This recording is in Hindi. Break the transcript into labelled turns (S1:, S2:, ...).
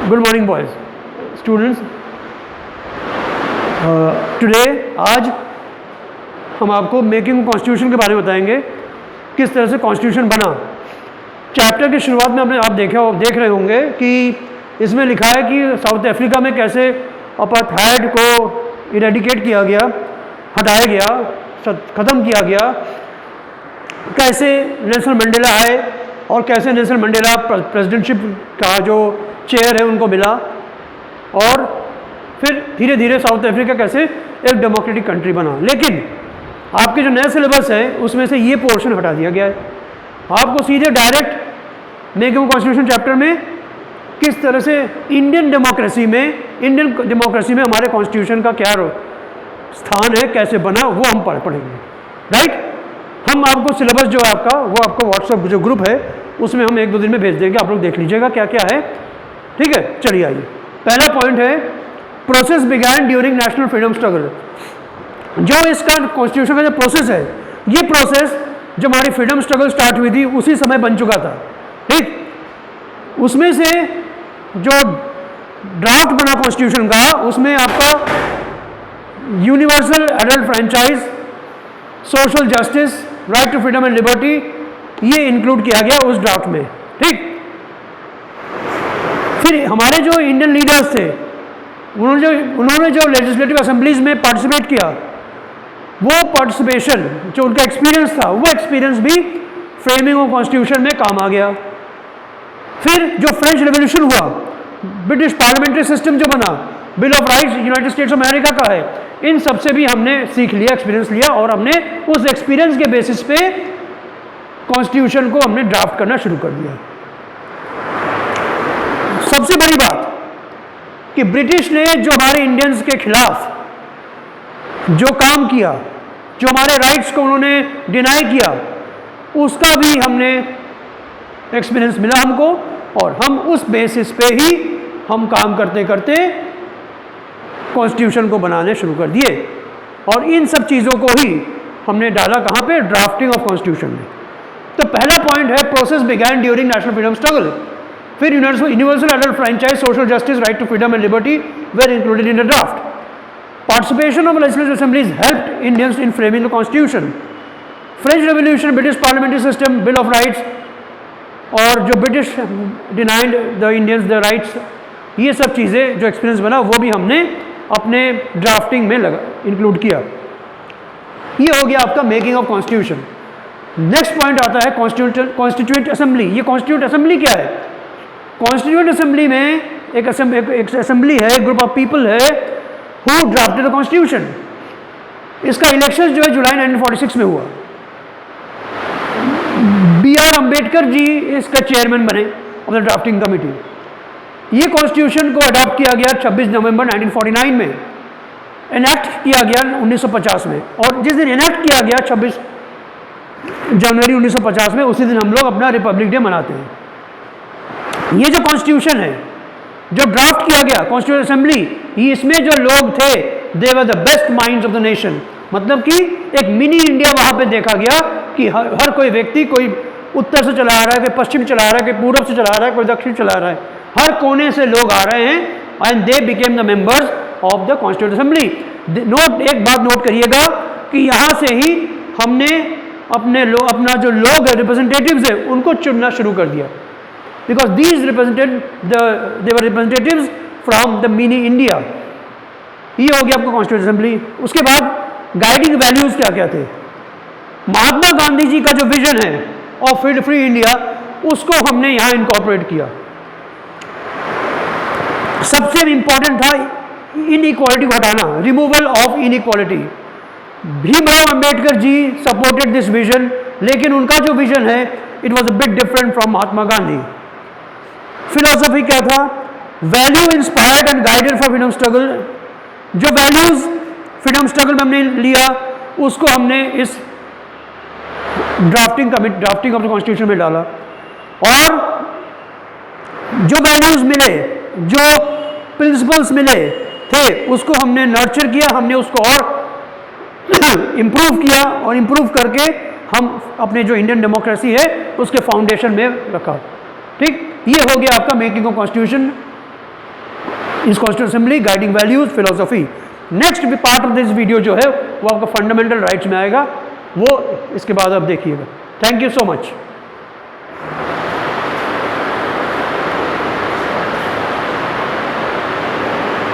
S1: Good morning boys students. Today आज हम आपको मेकिंग कॉन्स्टिट्यूशन के बारे में बताएंगे, किस तरह से कॉन्स्टिट्यूशन बना। चैप्टर की शुरुआत में हमने आप देख रहे होंगे कि इसमें लिखा है कि साउथ अफ्रीका में कैसे अपार्थाइड को इरेडिकेट किया गया, हटाया गया, ख़त्म किया गया, कैसे नेल्सन मंडेला आए और कैसे नेल्सन मंडेला प्रेसिडेंटशिप का जो चेयर है उनको मिला, और फिर धीरे धीरे साउथ अफ्रीका कैसे एक डेमोक्रेटिक कंट्री बना। लेकिन आपके जो नया सिलेबस है उसमें से ये पोर्शन हटा दिया गया है। आपको सीधे डायरेक्ट मेकिंग कॉन्स्टिट्यूशन चैप्टर में किस तरह से इंडियन डेमोक्रेसी में हमारे कॉन्स्टिट्यूशन का क्या स्थान है, कैसे बना, वो हम पढ़ेंगे। राइट, हम आपको सिलेबस जो है आपका, वो आपको व्हाट्सएप जो ग्रुप है उसमें हम 1-2 दिन में भेज देंगे, आप लोग देख लीजिएगा क्या क्या है। ठीक है, चलिए आइए। पहला पॉइंट है process began during national freedom struggle. जो इसका कॉन्स्टिट्यूशन का जो प्रोसेस है, ये प्रोसेस जब हमारी फ्रीडम स्ट्रगल स्टार्ट हुई थी उसी समय बन चुका था। ठीक, उसमें से जो ड्राफ्ट बना कॉन्स्टिट्यूशन का, उसमें आपका universal adult franchise, social justice, right to freedom and liberty, ये इंक्लूड किया गया उस ड्राफ्ट में। ठीक, फिर हमारे जो इंडियन लीडर्स थे उन्होंने जो लेजिस्लेटिव असेंबलीज में पार्टिसिपेट किया, वो पार्टिसिपेशन, जो उनका एक्सपीरियंस था, वो एक्सपीरियंस भी फ्रेमिंग ऑफ कॉन्स्टिट्यूशन में काम आ गया। फिर जो फ्रेंच रेवोल्यूशन हुआ, ब्रिटिश पार्लियामेंट्री सिस्टम जो बना, bill of rights United states of America का है, इन सबसे भी हमने सीख लिया, एक्सपीरियंस लिया, और हमने उस एक्सपीरियंस के बेसिस पे कॉन्स्टिट्यूशन को हमने ड्राफ्ट करना शुरू कर दिया। सबसे बड़ी बात कि ब्रिटिश ने जो हमारे इंडियंस के खिलाफ जो काम किया, जो हमारे राइट्स को उन्होंने डिनाई किया, उसका भी हमने एक्सपीरियंस मिला हमको, और हम उस बेसिस पे ही हम काम करते करते कॉन्स्टिट्यूशन को बनाने शुरू कर दिए। और इन सब चीज़ों को ही हमने डाला कहाँ पे? ड्राफ्टिंग ऑफ कॉन्स्टिट्यूशन में। तो पहला पॉइंट है process began during national freedom struggle. फिर universal adult franchise, social justice, right to freedom and liberty were included in the draft. Participation of legislative assemblies helped Indians in framing the constitution. French revolution, British parliamentary system, bill of rights, और जो British denied the Indians the rights, ये सब चीज़ें जो एक्सपीरियंस बना वो भी हमने अपने ड्राफ्टिंग में इंक्लूड किया। ये हो गया आपका making of constitution. Next point आता है कॉन्स्टिट्यूएंट असेंबली। ये कॉन्स्टिट्यूएंट असेंबली क्या है? कॉन्स्टिट्यूएंट असेंबली में एक असेंबली है, एक ग्रुप ऑफ पीपल है हु ड्राफ्टेड द कॉन्स्टिट्यूशन। इसका इलेक्शन जो है जुलाई 1946 में हुआ। B.R. अम्बेडकर जी इसका चेयरमैन बने ऑफ द ड्राफ्टिंग कमिटी। ये कॉन्स्टिट्यूशन को अडॉप्ट किया गया 26 नवंबर 1949 में, इनैक्ट किया गया 1950 में, और जिस दिन इनैक्ट किया गया 26 जनवरी 1950 में, उसी दिन हम लोग अपना रिपब्लिक डे मनाते हैं। ये जो कॉन्स्टिट्यूशन है, जो ड्राफ्ट किया गया कॉन्स्टिट्यूएंट असेंबली, इसमें जो लोग थे, they were the best minds of the nation. मतलब कि एक मिनी इंडिया वहाँ पे देखा गया कि हर कोई व्यक्ति, कोई उत्तर से चला आ रहा है, कोई पश्चिम चला रहा है, कोई पूर्व से चला रहा है, कोई दक्षिण चला रहा है, हर कोने से लोग आ रहे हैं, and they became the members of the constituent assembly. एक बात नोट करिएगा कि यहाँ से ही हमने अपना जो लोग है, रिप्रेजेंटेटिव्स है, उनको चुनना शुरू कर दिया, because these they were representatives from the mini India. ये हो गया आपको कॉन्स्टिट्यूएंट असेंबली। उसके बाद गाइडिंग वैल्यूज क्या क्या थे? महात्मा गांधी जी का जो विजन है ऑफ फ्री इंडिया, उसको हमने यहाँ इनकॉर्पोरेट किया। सबसे इंपॉर्टेंट था इनइक्वालिटी को हटाना, removal of inequality. Bhimrao Ambedkar ji supported this vision, लेकिन उनका जो विजन है it was a bit different from Mahatma Gandhi. Philosophy क्या था? Value inspired and guided for freedom struggle. जो वैल्यूज फ्रीडम स्ट्रगल में हमने लिया, उसको हमने इस ड्राफ्टिंग ऑफ द कॉन्स्टिट्यूशन में डाला, और जो वैल्यूज मिले, जो प्रिंसिपल्स मिले थे, उसको हमने नर्चर किया, हमने उसको और इम्प्रूव किया, और इम्प्रूव करके हम अपने जो इंडियन डेमोक्रेसी है उसके फाउंडेशन में रखा। ठीक, ये हो गया आपका मेकिंग ऑफ कॉन्स्टिट्यूशन। इस constitution assembly, guiding values, philosophy. Next भी पार्ट ऑफ दिस वीडियो जो है वो आपका फंडामेंटल राइट्स में आएगा, वो इसके बाद आप देखिएगा। Thank you so much.